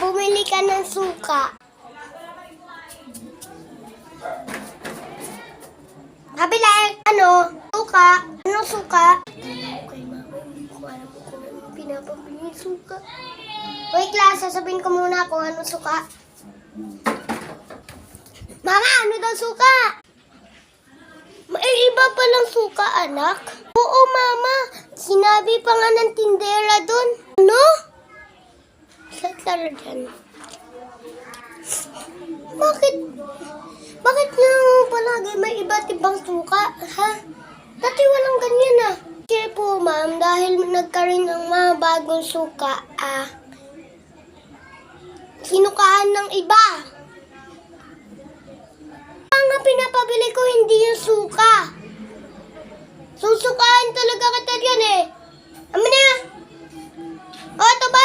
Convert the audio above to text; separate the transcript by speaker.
Speaker 1: bumili ka ng suka. Kabila, suka. Anong suka? Okay, mama, hindi ko alam kung ano pinapabili yung suka. Wait lang, sasabihin ko muna kung anong suka. Mama, ano daw suka? May iba palang suka, anak? Oo, mama. Sinabi pa nga ng tindera dun. Ano? Saan tara dyan? Bakit nga palagi may iba't ibang suka, ha? Dati walang ganyan, ah. Kasi po, ma'am, dahil nagkaroon ng mga bagong suka, sinukaan ng iba. Ang pinapabili ko hindi yung suka. Susukaan talaga kita dyan, eh. Amin na. O, ito ba?